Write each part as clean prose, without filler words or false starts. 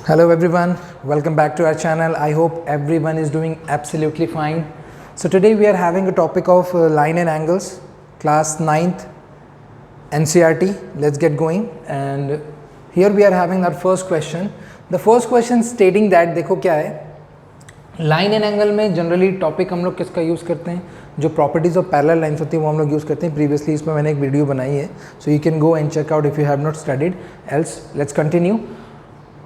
Hello everyone, welcome back to our channel. I hope everyone is doing absolutely fine. So today we are having a topic of line and angles, class 9th NCERT. Let's get going, and here we are having our first question. The first question stating that देखो क्या है, line and angle में generally topic हम लोग किसका use करते हैं, जो प्रॉपर्टीज़ ऑफ पैरेलल लाइन्स होती है वो हम लोग यूज़ करते हैं. प्रीवियसली इसमें मैंने एक वीडियो बनाई है, so you can go and check out if you have not studied. Else let's continue.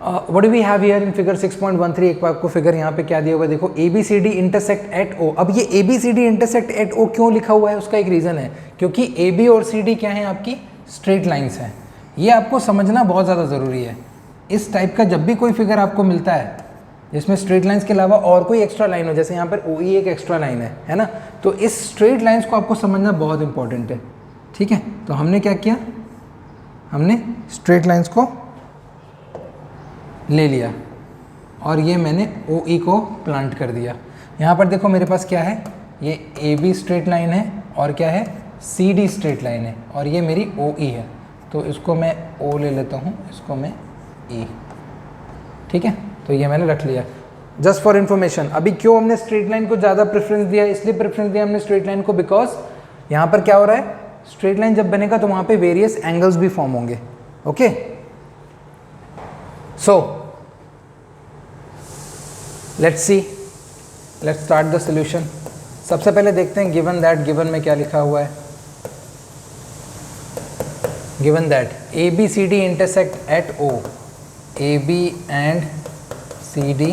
What do we have here in figure 6.13. एक बार आपको फिगर यहाँ पे क्या दिया हुआ है, देखो A B C D intersect at O. अब ये A B C D intersect at O क्यों लिखा हुआ है, उसका एक रीज़न है, क्योंकि ए बी और सी डी क्या है, आपकी स्ट्रेट लाइन्स हैं. ये आपको समझना बहुत ज़्यादा ज़रूरी है. इस टाइप का जब भी कोई फिगर आपको मिलता है जिसमें स्ट्रेट लाइन्स के अलावा और कोई एक्स्ट्रा लाइन हो, जैसे यहाँ पर ओ ई एक एक्स्ट्रा लाइन है ना, तो इस स्ट्रेट लाइन्स को आपको समझना बहुत इंपॉर्टेंट है. ठीक है, तो हमने क्या किया, हमने स्ट्रेट लाइन्स को ले लिया और ये मैंने ओ ई को प्लांट कर दिया. यहाँ पर देखो मेरे पास क्या है, ये ए बी स्ट्रेट लाइन है और क्या है, सी डी स्ट्रेट लाइन है, और ये मेरी ओ ई है. तो इसको मैं ओ ले लेता हूँ, इसको मैं ई. ठीक है, तो ये मैंने रख लिया जस्ट फॉर इन्फॉर्मेशन. अभी क्यों हमने स्ट्रेट लाइन को ज़्यादा प्रेफरेंस दिया, इसलिए प्रेफरेंस दिया हमने स्ट्रेट लाइन को बिकॉज यहाँ पर क्या हो रहा है, स्ट्रेट लाइन जब बनेगा तो वहाँ पे वेरियस एंगल्स भी फॉर्म होंगे. Okay, so let's see, let's start the solution. सबसे पहले देखते हैं गिवन दैट. गिवन में क्या लिखा हुआ है, given that A B C D intersect at O. A B and C D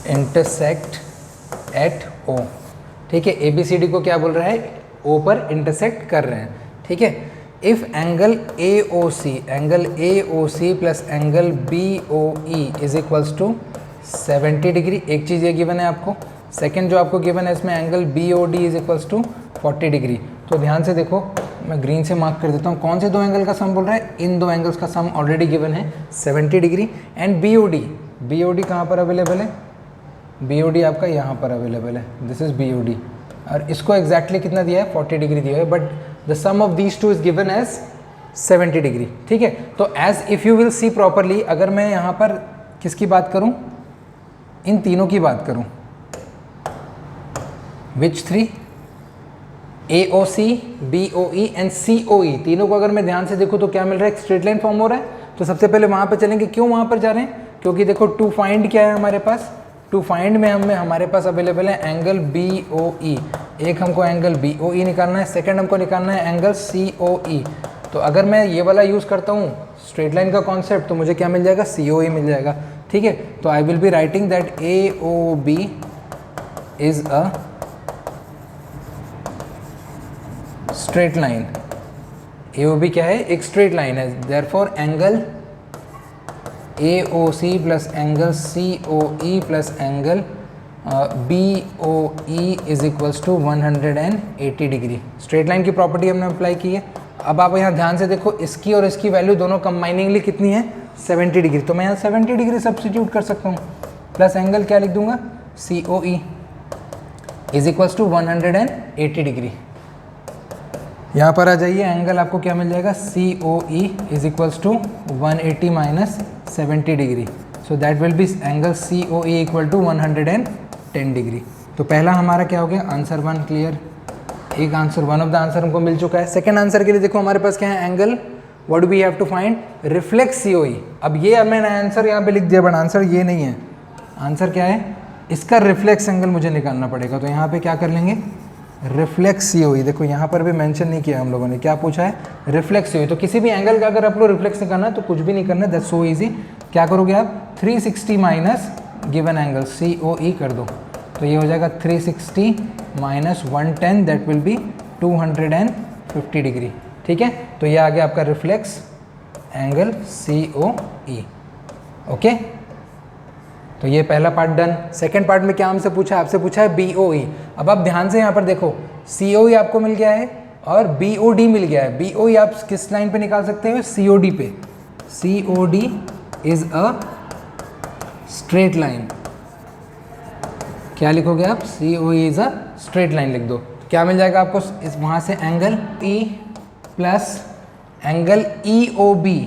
intersect at O. ठीक है, ए बी सी डी को क्या बोल रहा है, ओ पर इंटरसेक्ट कर रहे हैं. ठीक है, if angle A O C, angle A O C plus angle B O E is equals to 70 degree. एक चीज़ ये गिवन है आपको. सेकंड जो आपको गिवन है इसमें angle B O D is equals to 40 degree. तो ध्यान से देखो, मैं ग्रीन से मार्क कर देता हूँ. कौन से दो एंगल का सम बोल रहा है, इन दो एंगल्स का सम ऑलरेडी गिवन है 70 degree. And B O D, B O D कहाँ पर अवेलेबल है, बी ओ डी आपका यहाँ पर अवेलेबल है. This is B O D, और इसको एग्जैक्टली कितना दिया है, 40 डिग्री दिया है, but the sum of these two is given as 70 degree. ठीक है, तो as if you will see properly, अगर मैं यहाँ पर किसकी बात करूँ, इन तीनों की बात करूँ, which three, A O C, B O E and C O E, तीनों को अगर मैं ध्यान से देखूँ तो क्या मिल रहा है, एक स्ट्रेट लाइन फॉर्म हो रहा है. तो सबसे पहले वहाँ पर चलेंगे. क्यों वहाँ पर जा रहे हैं, क्योंकि देखो टू फाइंड क्या है हमारे पास, टू फाइंड में हमारे पास अवेलेबल है एंगल बी ओ ई. एक हमको एंगल बी ओ ई निकालना है, सेकंड हमको निकालना है एंगल सी ओ ई. तो अगर मैं ये वाला यूज़ करता हूँ स्ट्रेट लाइन का कॉन्सेप्ट, तो मुझे क्या मिल जाएगा, सी ओ ई मिल जाएगा. ठीक है, तो I will be writing that A O B is a straight line. A O B क्या है, एक स्ट्रेट लाइन है. Therefore angle A O C plus angle C O E plus angle B O E is equals to 180 degree. Straight line की property हमने apply की है. अब आप यहाँ ध्यान से देखो, इसकी और इसकी वैल्यू दोनों कंबाइनिंगली कितनी है, 70 डिग्री. तो मैं यहाँ 70 डिग्री सब्स्टिट्यूट कर सकता हूँ, प्लस एंगल क्या लिख दूंगा, C O E is equals to 180 degree. यहाँ पर आ जाइए, एंगल आपको क्या मिल जाएगा, C O E is equals to 180 minus 70 degree. So that will be angle C O E equal to 110 degree. तो पहला हमारा क्या हो गया, आंसर 1 क्लियर. एक answer, one of the answer हमको मिल चुका है. सेकंड आंसर के लिए देखो हमारे पास क्या है, angle, what do we have to find, reflex C O E. अब ये मैंने आंसर यहाँ पे लिख दिया, बट आंसर ये नहीं है. आंसर क्या है, इसका रिफ्लेक्स एंगल मुझे निकालना पड़ेगा. तो यहाँ पे क्या कर लेंगे, रिफ्लेक्स सी ओ ई. देखो यहाँ पर भी मेंशन नहीं किया हम लोगों ने, क्या पूछा है, रिफ्लेक्स सी ओ ई. तो किसी भी एंगल का अगर आपको रिफ्लेक्स निकालना है तो कुछ भी नहीं करना है, दैट्स सो इजी. क्या करोगे आप, 360 minus given angle C O ई कर दो. तो ये हो जाएगा 360 minus 110, that will B 250 degree. ठीक है, तो ये आ गया आपका रिफ्लेक्स एंगल सी ओ ई. ओके, तो ये पहला पार्ट डन. सेकंड पार्ट में क्या हमसे पूछा है, आपसे पूछा है बी ओ ई. अब आप ध्यान से यहाँ पर देखो, सी ओ ई आपको मिल गया है और बी ओ डी मिल गया है. बी ओ ई आप किस लाइन पे निकाल सकते हो, सी ओ डी पे. C O D is a straight line. क्या लिखोगे आप, C O E is a straight line लिख दो. क्या मिल जाएगा आपको, इस वहाँ से angle E plus angle E O B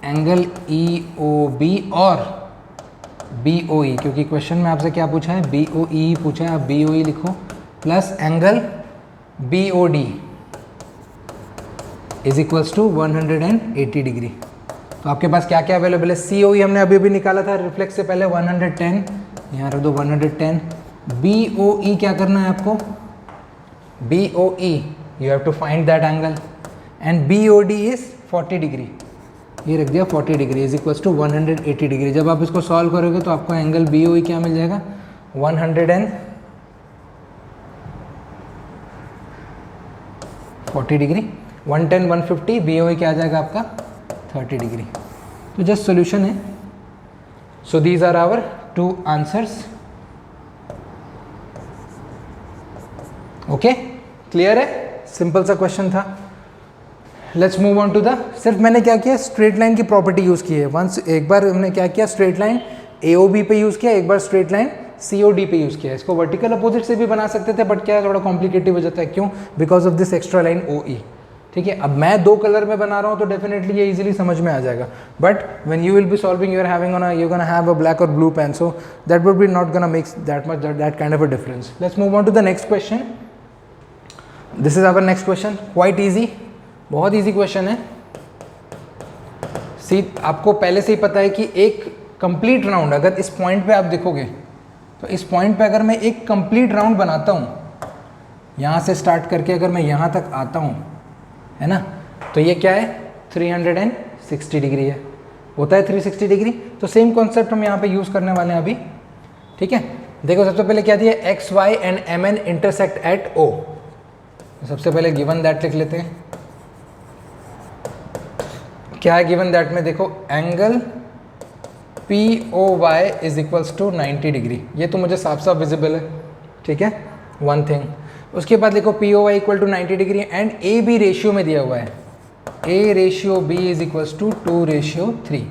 angle EOB और BOE, क्योंकि क्वेश्चन में आपसे क्या पूछा है, BOE पूछा है, आप BOE लिखो, plus angle BOD is equals to 180 degree. तो आपके पास क्या क्या अवेलेबल है, COE हमने अभी भी निकाला था रिफ्लेक्स से पहले 110, यहाँ रख दो 110। BOE क्या करना है आपको, BOE you have to find that angle, and BOD is 40 degree, ये रख दिया 40 degree is equals to 180 degree. जब आप इसको सॉल्व करोगे तो आपको एंगल BOE क्या मिल जाएगा, 140 डिग्री, 110 150, BOE क्या आ जाएगा आपका 30 डिग्री। तो जस्ट सॉल्यूशन है। So these are our 2 answers. Okay, clear है, सिंपल सा क्वेश्चन था। Let's move on to the, सिर्फ मैंने क्या किया, स्ट्रेट लाइन की प्रॉपर्टी यूज़ की है। वंस एक बार हमने क्या किया, स्ट्रेट लाइन AOB पे यूज़ किया, एक बार स्ट्रेट लाइन COD पे यूज़ किया। इसको वर्टिकल अपोजिट से भी बना सकते थे, बट क्या थोड़ा कॉम्प्लिकेटिव हो जाता है, क्यों, because of this extra line OE। ठीक है, अब मैं 2 कलर में बना रहा हूँ तो डेफिनेटली ये इजीली समझ में आ जाएगा, but when you will be solving you are having on you gonna have a black or blue pen, so that would be not gonna make that kind of a difference. Let's move on to the next question. This is our next question, quite easy, बहुत easy question है। See, आपको पहले से ही पता है कि एक complete round, अगर इस पॉइंट पे आप देखोगे तो इस पॉइंट पे अगर मैं एक कंप्लीट राउंड बनाता हूँ, यहाँ से स्टार्ट करके अगर मैं यहाँ तक आता हूँ, है ना, तो ये क्या है, 360 डिग्री है, होता है 360 डिग्री। तो सेम कॉन्सेप्ट हम यहाँ पे यूज़ करने वाले हैं अभी। ठीक है, देखो सबसे पहले क्या दिया, X Y and MN intersect at O। सबसे पहले गिवन दैट लिख लेते हैं। क्या है गिवन दैट में, देखो angle POY is equals to 90 degree, ये तो मुझे साफ साफ विजिबल है। ठीक है, वन थिंग। उसके बाद लिखो POY equal to 90 degree and AB ratio में दिया हुआ है, A ratio B is equals to 2:3।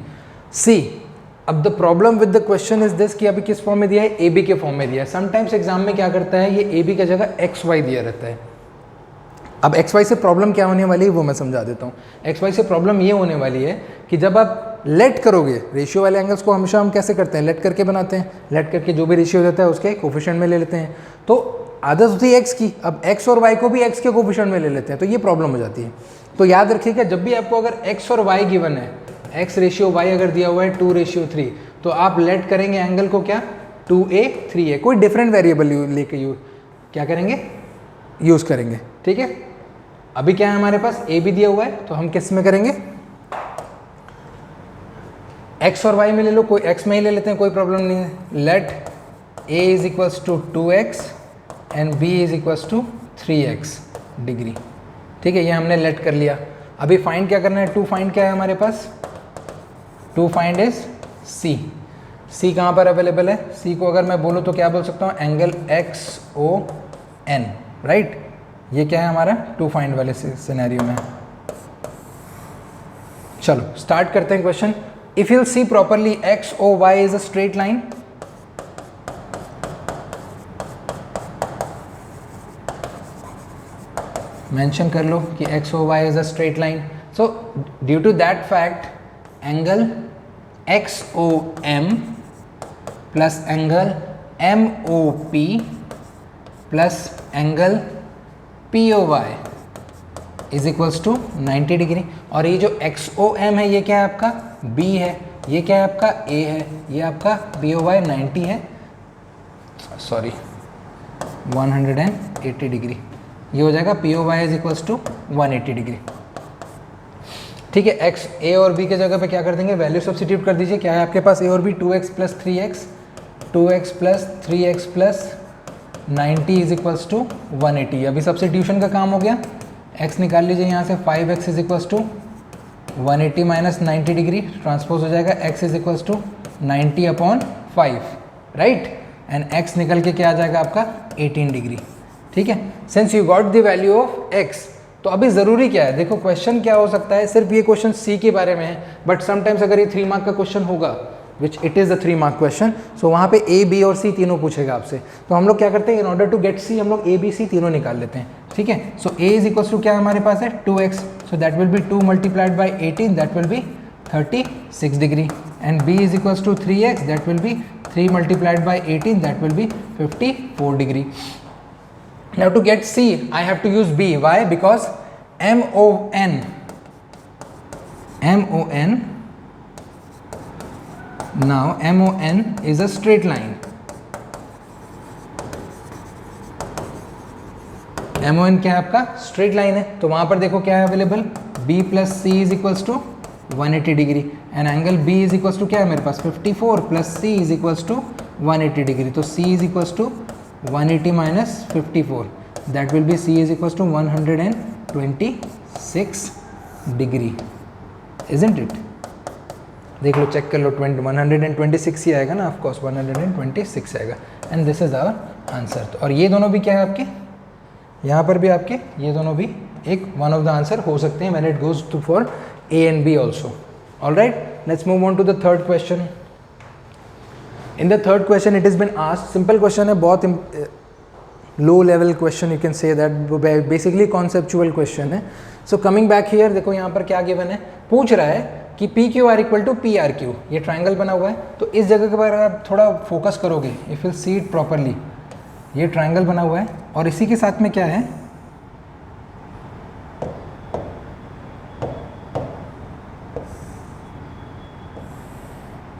See, अब the problem with the question is this कि अभी किस फॉर्म में दिया है, AB के फॉर्म में दिया है। समटाइम्स एग्जाम में क्या करता है, ये AB की जगह XY दिया रहता है। अब XY से प्रॉब्लम क्या होने वाली है वो मैं समझा देता हूँ। XY से प्रॉब्लम ये होने वाली है कि जब आप लेट करोगे, रेशियो वाले एंगल्स को हमेशा हम कैसे करते हैं, लेट करके बनाते हैं। लेट करके जो भी रेशियो होता है उसके कोफिशिएंट में ले लेते हैं। तो आदत होती है x की, अब x और y को भी x के कोफिशिएंट में ले लेते हैं, तो ये प्रॉब्लम हो जाती है। तो याद रखिएगा, जब भी आपको अगर x और y गिवन है, x रेशियो y अगर दिया हुआ है 2:3, तो आप लेट करेंगे एंगल को क्या, 2a 3a, कोई डिफरेंट वेरिएबल लेके क्या करेंगे, यूज़ करेंगे। ठीक है, अभी क्या है हमारे पास, a भी दिया हुआ है, तो हम किस में करेंगे, x और y में ले लो, कोई x में ही ले लेते हैं, कोई प्रॉब्लम नहीं है। Let a is equals to 2x and b is equals to 3x degree. ठीक है, ये हमने लेट कर लिया। अभी फाइंड क्या करना है, टू फाइंड क्या है हमारे पास, to find is c। c कहाँ पर अवेलेबल है, c को अगर मैं बोलूँ तो क्या बोल सकता हूँ, एंगल XON, राइट। ये क्या है हमारा टू फाइंड वाले सिनेरियो में। चलो स्टार्ट करते हैं question. If you'll see properly XOY is a straight line, mention कर लो कि XOY is a straight line. So due to that fact, angle XOM plus angle MOP plus angle POY is equals to 90 degree. और ये जो XOM है ये क्या है आपका B है, ये क्या है आपका A है, ये आपका POY 90 है, सॉरी 180 डिग्री। ये हो जाएगा POY is equals to 180 degree. ठीक है, x A और B के जगह पे क्या कर देंगे, वैल्यू सब्स्टिट्यूट कर दीजिए। क्या है आपके पास A और B, 2x plus 3x, 2x plus 3x plus 90 is equals to 180। अभी सब्स्टिट्यूशन का काम हो गया। x निकाल लीजिए यहाँ से, 5x is equals to 180 minus 90 degree, transpose हो जाएगा x is equals to 90/5, right. And x निकल के क्या आ जाएगा आपका 18 डिग्री। ठीक है, since you got the value of x, तो अभी ज़रूरी क्या है, देखो क्वेश्चन क्या हो सकता है, सिर्फ ये क्वेश्चन c के बारे में है, बट समटाइम्स अगर ये 3 मार्क का क्वेश्चन होगा, which it is a 3 mark question, so वहाँ पे a b और c तीनों पूछेगा आपसे। तो हम लोग क्या करते हैं, in order to get c हम लोग a b c तीनों निकाल लेते हैं। ठीक है, सो a इज इक्वल्स टू क्या हमारे पास है 2x, so that will be 2 multiplied by 18, that will B 36 degree, and b is equals to 3x, that will be 3 multiplied by 18, that will be 54 degree. Now to get c I have to use b. Why? Because MON now MON is a straight line. MON क्या है आपका? Straight line है. तो वहां पर देखो क्या है available, b plus C is equals to 180 degree, and angle b is equals to क्या है मेरे पास 54 plus c is equals to 180 degree. तो c is equals to 180 minus 54, that will be c is equals to 126 degree. Isn't it? देख लो, check कर लो, 126 ही आएगा ना, ऑफ कोर्स 126 आएगा. And this is our answer. और ये दोनों भी क्या है आपके, यहाँ पर भी आपके ये दोनों भी एक वन ऑफ द आंसर हो सकते हैं when it goes to for A and B also. Alright, let's move on to the third question. In the third question it is been asked, simple question है, बहुत low level question, you can say that, basically conceptual question है. So coming back here, देखो यहाँ पर क्या given है, पूछ रहा है कि P Q R equal to P R Q. ये ट्राइंगल बना हुआ है, तो इस जगह के बारे में आप थोड़ा फोकस करोगे, if you see it properly. ये ट्राइंगल बना हुआ है और इसी के साथ में क्या है,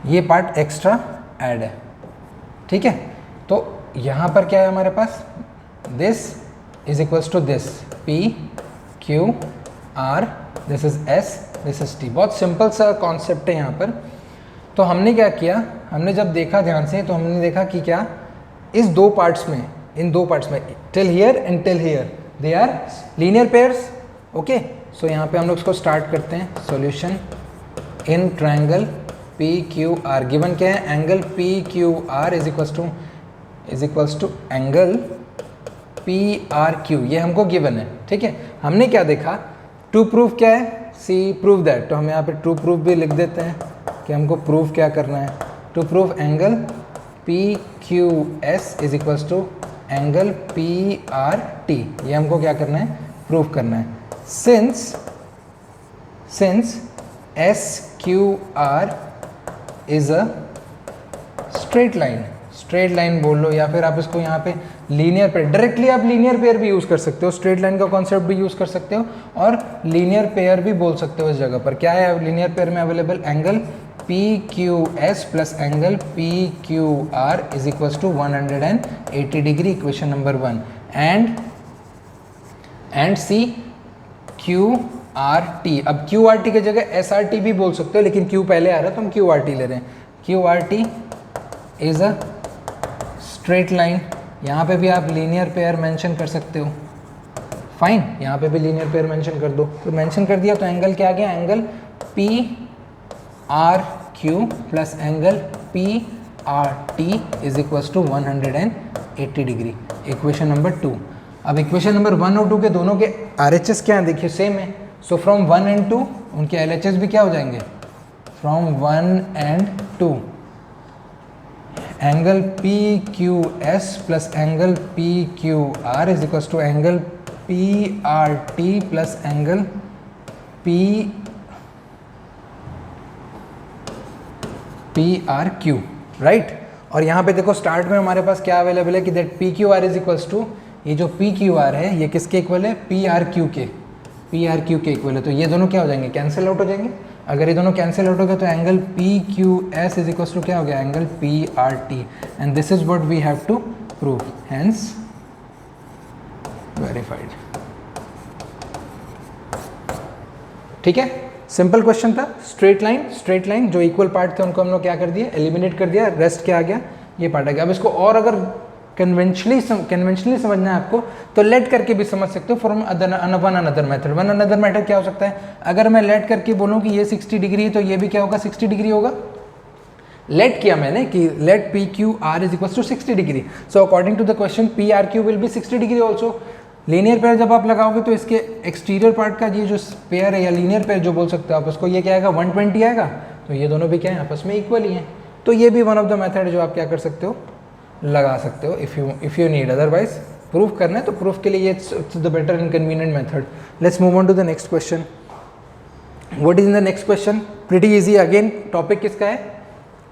ये पार्ट एक्स्ट्रा ऐड है. ठीक है, तो यहाँ पर क्या है हमारे पास, this is equals to this, P Q R, this is S, this is T. बहुत सिंपल सा कॉन्सेप्ट है यहाँ पर. तो हमने क्या किया, हमने जब देखा ध्यान से, तो हमने देखा कि क्या इस दो पार्ट्स में, इन दो पार्ट्स में, till here and till here, they are linear pairs. Okay, so यहाँ पे हम लोग इसको स्टार्ट करते हैं. Solution in triangle P Q R, given क्या है, angle P Q R is equals to angle P R Q, ये हमको गिवन है. ठीक है, हमने क्या देखा, टू प्रूफ क्या है, सी प्रूव दैट. तो हम यहाँ पे टू प्रूफ भी लिख देते हैं कि हमको प्रूफ क्या करना है, to proof angle P Q S is equals to angle P R T. ये हमको क्या करना है, प्रूफ करना है. Since S Q R is a straight line, straight line बोल लो, या फिर आप इसको यहाँ पे लीनियर पेयर, डायरेक्टली आप लीनियर पेयर भी यूज़ कर सकते हो, स्ट्रेट लाइन का कॉन्सेप्ट भी यूज़ कर सकते हो, और लीनियर पेयर भी बोल सकते हो. इस जगह पर क्या है लीनियर पेयर में available, angle P Q S plus angle P Q R is equals to 180 degree, equation number 1. And see Q R T. अब क्यू आर टी की जगह एस आर टी भी बोल सकते हो, लेकिन क्यू पहले आ रहा है तो हम क्यू आर टी ले रहे हैं. Q R T is a straight line. यहाँ पे भी आप लीनियर पेयर मेंशन कर सकते हो. फाइन, यहाँ पे भी लीनियर पेयर मेंशन कर दो. तो मेंशन कर दिया, तो एंगल क्या आ गया, angle P R Q plus angle P R T is equals to 180 degree, equation number 2. अब इक्वेशन नंबर 1 और 2 के दोनों के आर एच एस क्या है, देखिए सेम है. सो फ्रॉम 1 and 2 उनके एल एच एस भी क्या हो जाएंगे, from 1 and 2 angle P Q S plus angle P Q R is equals to angle P R T plus angle P R Q. Right, और यहाँ पे देखो स्टार्ट में हमारे पास क्या अवेलेबल है कि that P Q R is equals to, ये जो पी क्यू आर है ये किसके इक्वल है, पी आर क्यू के इक्वल है. तो ये दोनों क्या हो जाएंगे, कैंसिल आउट हो जाएंगे. अगर ये दोनों कैंसिल आउट हो गए तो angle P Q S is equals to क्या हो गया, angle P R T. And this is what we have to prove, hence verified. ठीक है, सिंपल क्वेश्चन था. स्ट्रेट लाइन जो इक्वल पार्ट थे उनको हम लोग क्या कर दिया, एलिमिनेट कर दिया, रेस्ट क्या आ गया, ये पार्ट आ गया. अब इसको और अगर कन्वेंशनली समझना है आपको, तो लेट करके भी समझ सकते हो फ्रॉम वन अनदर मेथड. क्या हो सकता है, अगर मैं लेट करके बोलूँ कि ये 60 डिग्री है, तो ये भी क्या होगा, 60 डिग्री होगा. लेट किया मैंने कि let P Q R is equals to 60 degree. So according to the question P R Q will be 60 degree also. Linear pair जब आप लगाओगे तो इसके एक्सटीरियर पार्ट का ये जो पेयर है या लीनियर पेयर जो बोल सकते हो आप उसको, ये क्या आएगा, 120 आएगा. तो ये दोनों भी क्या है, आपस में इक्वल ही हैं. तो ये भी वन ऑफ द मेथड जो आप क्या कर सकते हो, लगा सकते हो if you need. Otherwise proof करना है तो प्रूफ के लिए ये it's the better and convenient method. Let's move on to the next question. What is in the next question? Pretty easy again, topic किसका है?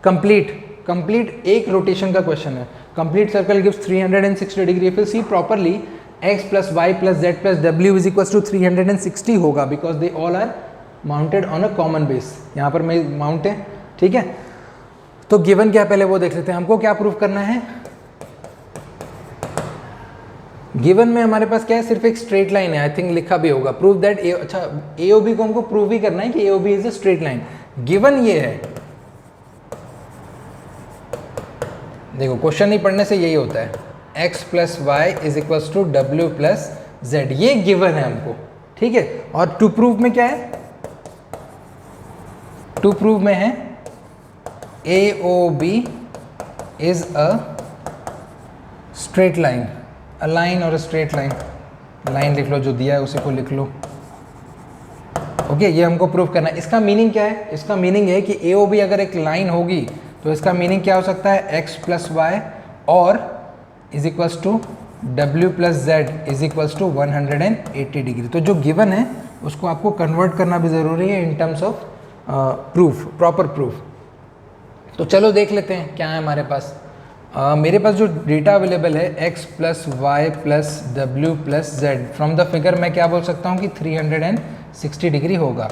कंप्लीट एक रोटेशन का क्वेश्चन है। Complete circle gives 360 degree. If you see properly x plus Y plus Z plus W is equal to 360 होगा, because they all are mounted on a common base. यहाँ पर मैं mount है, ठीक है। तो गिवन क्या पहले वो देख लेते हैं। हमको क्या प्रूव करना है? गिवन में हमारे पास क्या है? सिर्फ एक स्ट्रेट लाइन है, आई थिंक लिखा भी होगा। प्रूव दैट ए, अच्छा ए ओ बी को हमको प्रूव ही करना है कि A O B is a straight line. Given ये है, देखो क्वेश्चन ही पढ़ने से यही होता है, x plus Y is equals to W plus Z, ये गिवन है हमको, ठीक है। और टू प्रूव में क्या है? टू प्रूव में है A O B is a straight line, a line और अ स्ट्रेट लाइन। लाइन लिख लो, जो दिया है उसी को लिख लो, ओके। ये हमको प्रूव करना है। इसका मीनिंग क्या है? इसका मीनिंग है कि ए ओ बी अगर एक लाइन होगी तो इसका मीनिंग क्या हो सकता है? x प्लस वाई और is equals to W plus Z is equals to 180 degree. तो जो गिवन है उसको आपको कन्वर्ट करना भी ज़रूरी है in terms of proof, proper proof. तो चलो देख लेते हैं क्या है हमारे पास। मेरे पास जो डेटा अवेलेबल है x plus Y plus W plus Z, from the figure मैं क्या बोल सकता हूँ कि 360 डिग्री होगा,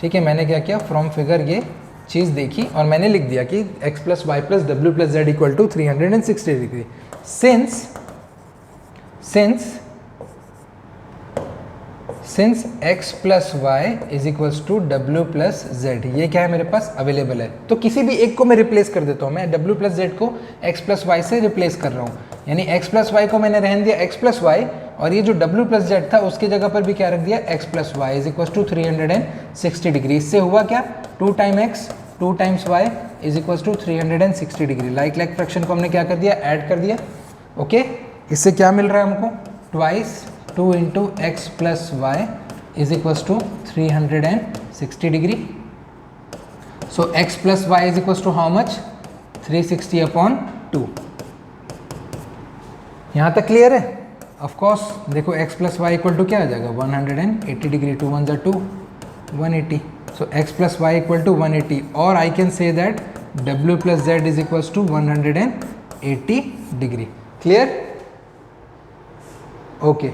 ठीक है। मैंने क्या किया, फ्रॉम फिगर ये चीज़ देखी और मैंने लिख दिया कि x plus Y plus W plus Z equal to 360 degree. Since x plus Y is equals to W plus Z, ये क्या है मेरे पास अवेलेबल है, तो किसी भी एक को मैं रिप्लेस कर देता हूँ। मैं डब्ल्यू प्लस जेड को x प्लस वाई से रिप्लेस कर रहा हूँ, यानी x प्लस वाई को मैंने रहने दिया x प्लस वाई, और ये जो डब्ल्यू प्लस जेड था उसकी जगह पर भी क्या रख दिया, x plus Y is equal to 360 degree. इससे हुआ क्या, 2 time x 2 times y is equal to 360 degree. Like fraction को हमने क्या कर दिया, ऐड कर दिया, ओके। इससे क्या मिल रहा है हमको, twice 2 into X plus Y is equals to 360 degree. So x plus Y is equals to how much, 360 upon 2। यहाँ तक क्लियर है? ऑफ कोर्स देखो x plus Y equal to क्या आ जाएगा, 180 degree, 2 1 2 180। So x plus Y equal to 180, और I can say that w plus Z is equals to 180 degree. Clear? Okay,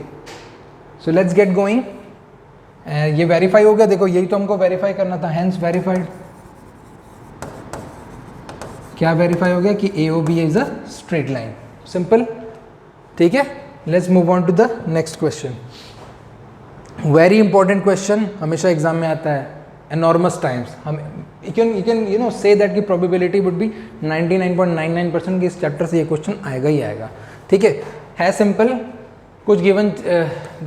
so let's get going. ये verify हो गया, देखो यही तो हमको वेरीफाई करना था, हैंस वेरीफाइड। क्या वेरीफाई हो गया कि A O B is a straight line, simple, ठीक है। Let's move on to the next question. Very important question, हमेशा एग्जाम में आता है, enormous times। हम you can you know say that की probability would be 99.99% कि इस चैप्टर से ये क्वेश्चन आएगा ही आएगा, ठीक है सिंपल। कुछ गिवन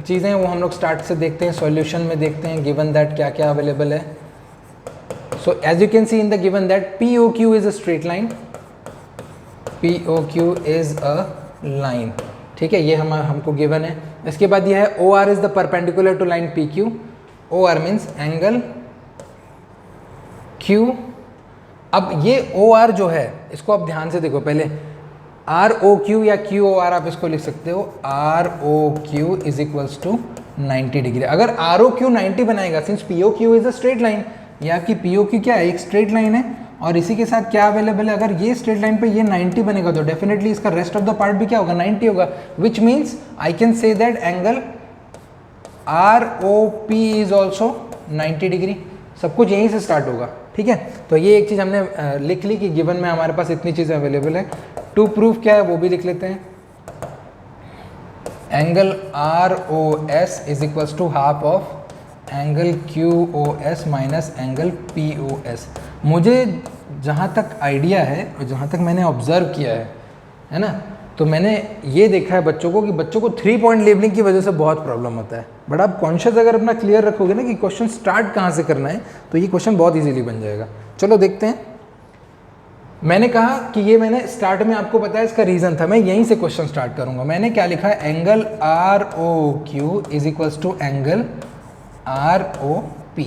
चीज़ें वो हम लोग स्टार्ट से देखते हैं, सॉल्यूशन में देखते हैं गिवन दैट क्या क्या अवेलेबल है। So as you can see in the given that P O Q is a straight line, P O Q is a line, ठीक है, ये हमको गिवन है। इसके बाद ये है O R is the perpendicular to line P Q, O R means angle Q। अब ये OR जो है इसको आप ध्यान से देखो, पहले ROQ या QOR आप इसको लिख सकते हो, ROQ is equals to 90 degree. अगर ROQ 90 बनाएगा, since POQ is a straight line, ये आपकी POQ क्या है, एक स्ट्रेट लाइन है, और इसी के साथ क्या अवेलेबल है, अगर ये स्ट्रेट लाइन पे ये 90 बनेगा तो डेफिनेटली इसका रेस्ट ऑफ द पार्ट भी क्या होगा, 90 होगा, which means I can say that angle ROP is also 90 degree. सब कुछ यहीं से स्टार्ट होगा, ठीक है। तो ये एक चीज़ हमने लिख ली कि गिवन में हमारे पास इतनी चीज़ें अवेलेबल है। टू प्रूफ क्या है वो भी लिख लेते हैं, angle ROS is equals to half of angle QOS minus angle POS। मुझे जहाँ तक आइडिया है और जहाँ तक मैंने ऑब्जर्व किया है ना, तो मैंने ये देखा है बच्चों को कि बच्चों को 3 पॉइंट लेबलिंग की वजह से बहुत प्रॉब्लम होता है। बट आप कॉन्शियस अगर अपना क्लियर रखोगे ना कि क्वेश्चन स्टार्ट कहाँ से करना है, तो ये क्वेश्चन बहुत इजीली बन जाएगा। चलो देखते हैं। मैंने कहा कि ये मैंने स्टार्ट में आपको बताया, इसका रीज़न था, मैं यहीं से क्वेश्चन स्टार्ट करूँगा। मैंने क्या लिखा है, angle ROQ is equals to angle ROP।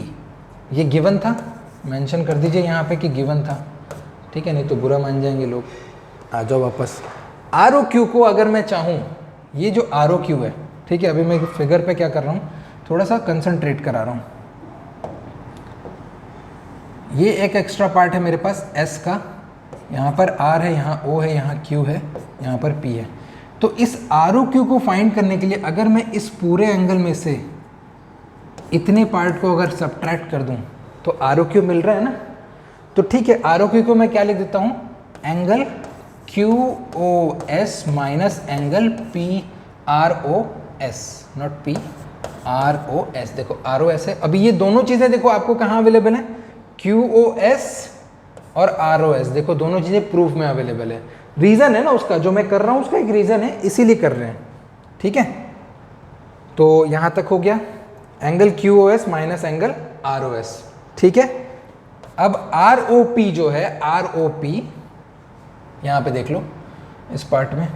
ये गिवन था, मेंशन कर दीजिए यहाँ पे कि गिवन था, ठीक है, नहीं तो बुरा मान जाएंगे लोग। आ जाओ वापस। ROQ को अगर मैं चाहूँ, ये जो ROQ है, ठीक है, अभी मैं फिगर पे क्या कर रहा हूँ, थोड़ा सा कंसंट्रेट करा रहा हूँ। ये एक एक्स्ट्रा पार्ट है मेरे पास S का, यहाँ पर R है, यहाँ O है, यहाँ Q है, यहाँ पर P है। तो इस ROQ को फाइंड करने के लिए अगर मैं इस पूरे एंगल में से इतने पार्ट को अगर सब्ट्रैक्ट कर दूं तो ROQ मिल रहा है ना। तो ठीक है, ROQ को मैं क्या लिख देता हूँ, angle QOS minus angle PROS, not PROS। देखो ROS है। अभी ये दोनों चीज़ें देखो आपको कहाँ अवेलेबल है, QOS और ROS, देखो दोनों चीज़ें प्रूफ में अवेलेबल है। रीज़न है ना उसका, जो मैं कर रहा हूँ उसका एक रीज़न है, इसीलिए कर रहे हैं। ठीक है, तो यहाँ तक हो गया angle QOS minus angle ROS। ठीक है, अब ROP जो है, ROP यहाँ पे देख लो इस पार्ट में,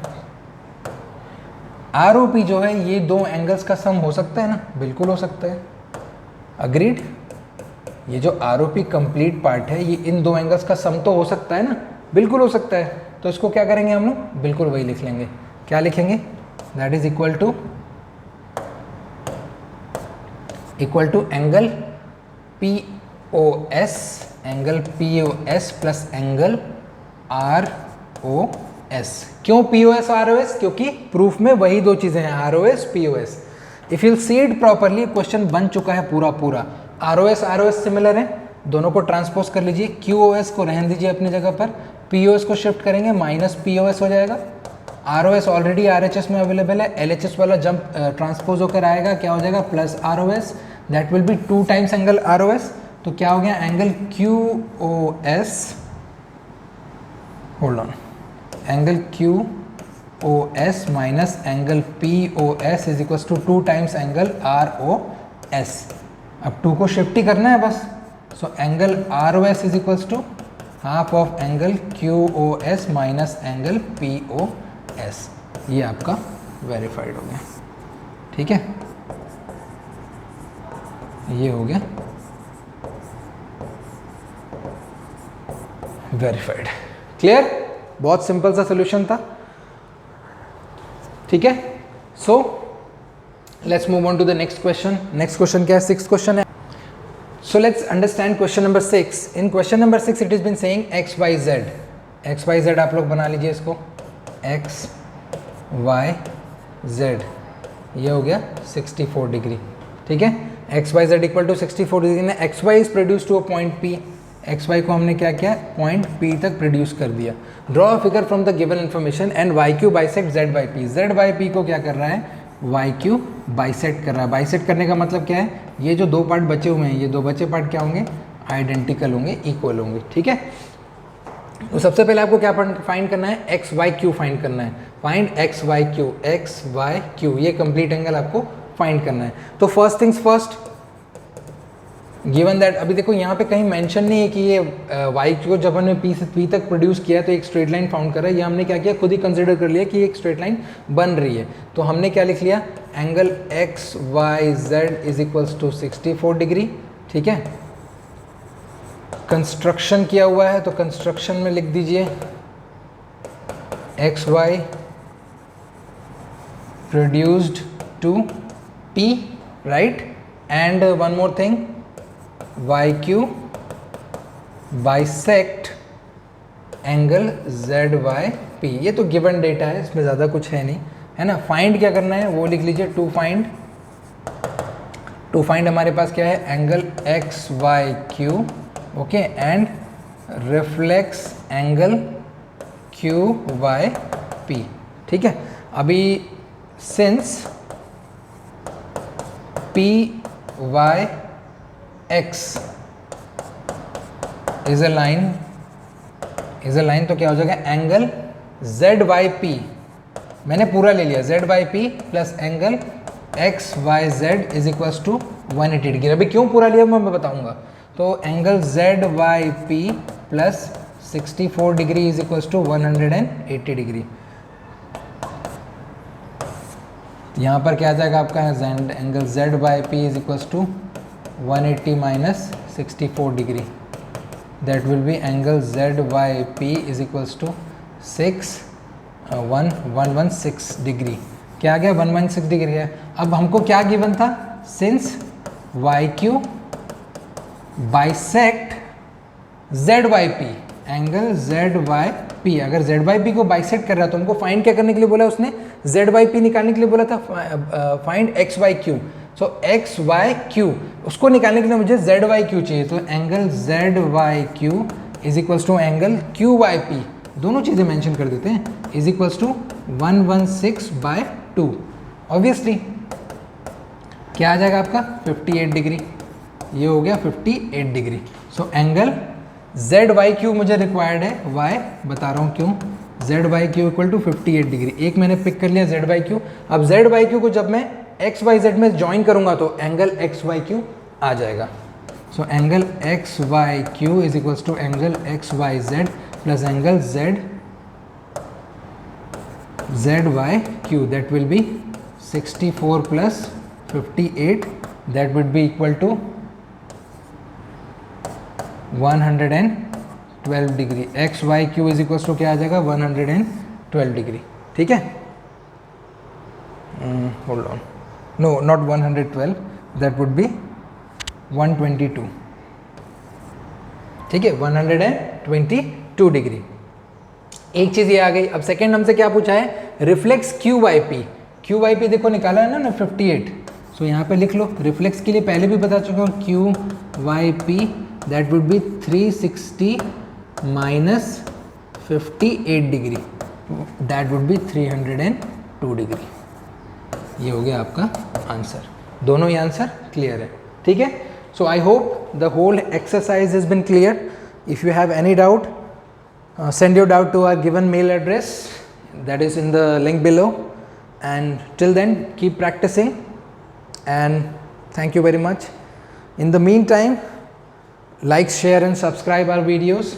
ROP जो है ये दो एंगल्स का सम हो सकता है ना, बिल्कुल हो सकता है। अग्रीड, ये जो ROP कंप्लीट पार्ट है ये इन दो एंगल्स का सम तो हो सकता है ना, बिल्कुल हो सकता है। तो इसको क्या करेंगे हम लोग, बिल्कुल वही लिख लेंगे। क्या लिखेंगे, that is equal to angle POS, angle POS plus angle ROS। क्यों POS ROS, क्योंकि प्रूफ में वही दो चीज़ें हैं, ROS POS। If you see it properly, question बन चुका है पूरा पूरा। ROS सिमिलर है, दोनों को ट्रांसपोज कर लीजिए, QOS को रहने दीजिए अपनी जगह पर, POS को शिफ्ट करेंगे, माइनस POS हो जाएगा। ROS ऑलरेडी RHS में अवेलेबल है, LHS वाला जंप ट्रांसपोज होकर आएगा, क्या हो जाएगा, plus ROS, that will be 2 times angle ROS। तो क्या हो गया, angle QOS, hold on, angle QOS minus angle POS is equal to 2 times angle ROS। अब 2 को शिफ्ट ही करना है बस। So angle ROS is equal to half of angle QOS minus angle POS। ये आपका वेरीफाइड हो गया। ठीक है, ये हो गया वेरीफाइड। क्लियर, बहुत सिंपल सा सोल्यूशन था। ठीक है, so let's move on to the next question. Next question क्या है, 6th क्वेश्चन है। So let's understand question number 6. In question number 6 it has been saying x, y, z. x, y, z आप लोग बना लीजिए इसको, x, y, z, ये हो गया 64 डिग्री। ठीक है, x, y, z equal to 64 degree में x, y is produce to a point P। x, y को हमने क्या किया, पॉइंट P तक प्रोड्यूस कर दिया। Draw a figure from the given information and YQ bisect Z by P। Z by P को क्या कर रहा है, YQ बाइसेक्ट कर रहा है। बाइसेक्ट करने का मतलब क्या है, ये जो दो पार्ट बचे हुए हैं, ये दो बचे पार्ट क्या होंगे, आइडेंटिकल होंगे, इक्वल होंगे। ठीक है, तो सबसे पहले आपको क्या फाइंड करना है, एक्स वाई क्यू फाइंड करना है। Find X Y Q, X Y Q, ये कंप्लीट एंगल आपको फाइंड करना है। तो first things first, given that, अभी देखो यहाँ पे कहीं मेंशन नहीं है कि ये वाई क्यू जब हमने पी से पी तक प्रोड्यूस किया तो एक स्ट्रेट लाइन फाउंड करा है। ये हमने क्या किया, खुद ही कंसिडर कर लिया कि एक स्ट्रेट लाइन बन रही है। तो हमने क्या लिख लिया, angle X Y Z is equals to 64 degree. ठीक है, कंस्ट्रक्शन किया हुआ है तो कंस्ट्रक्शन में लिख दीजिए X Y produced to P, right, and one more thing, YQ bisect angle ZYP। ये तो गिवन डेटा है, इसमें ज़्यादा कुछ है नहीं, है ना। फाइंड क्या करना है वो लिख लीजिए, टू फाइंड हमारे पास क्या है, angle XYQ, okay, and reflex angle QYP। ठीक है, अभी since PYX is a line तो क्या हो जाएगा, एंगल ZYP, मैंने पूरा ले लिया, ZYP plus angle XYZ is equals to 180 degree. अभी क्यों पूरा लिया मैं बताऊंगा। तो angle ZYP plus 64 degree is equals to 180 degree. यहाँ पर क्या आ जाएगा आपका, angle ZYP is equals to 180 minus 64 degree, that will be angle ZYP is equals to 116 degree. क्या आ गया, 116 डिग्री है। अब हमको क्या गिवन था, since YQ bisect Z Y P, angle Z Y P. अगर जेड वाई पी को बाइसेक्ट कर रहा है तो हमको फाइंड क्या करने के लिए बोला उसने, जेड वाई पी निकालने के लिए बोला था, फाइंड एक्स वाई क्यू। सो एक्स वाई क्यू उसको निकालने के लिए मुझे जेड वाई क्यू चाहिए, तो angle Z Y Q is equals to angle Q Y P, दोनों चीज़ें मेंशन कर देते हैं, इज इक्वल्स टू 116/2। ऑब्वियसली क्या आ जाएगा आपका 58 डिग्री, ये हो गया 58 degree. So angle Z Y Q मुझे रिक्वायर्ड है, वाई बता रहा हूँ क्यों, Z Y Q equal to 58 degree. एक मैंने पिक कर लिया जेड वाई क्यू। अब जेड वाई क्यू को जब मैं एक्स वाई जेड में ज्वाइन करूंगा तो एंगल एक्स वाई क्यू आ जाएगा। So angle X Y Q is equals to angle X Y Z plus angle Z Z Y Q, that will be 64 plus 58, that would be equal to 112 degree. X Y Q is equals to क्या आ जाएगा 112 degree. ठीक है, hold on, no not 112, that would be 122। ठीक है, 122 degree. एक चीज़ ये आ गई। अब सेकेंड हमसे क्या पूछा है, reflex Q Y P. Q Y P देखो निकाला है ना 58, सो यहाँ पे लिख लो। रिफ्लेक्स के लिए पहले भी बता चुका हूँ, Q Y P that would be 360 minus 58 degree, that would be 302 degree. ये हो गया आपका आंसर। दोनों ही आंसर क्लियर है। ठीक है, so I hope the whole exercise has been clear. If you have any doubt, send your doubt to our given mail address that is in the link below, and till then keep practicing, and thank you very much. In the meantime, like, share and subscribe our videos.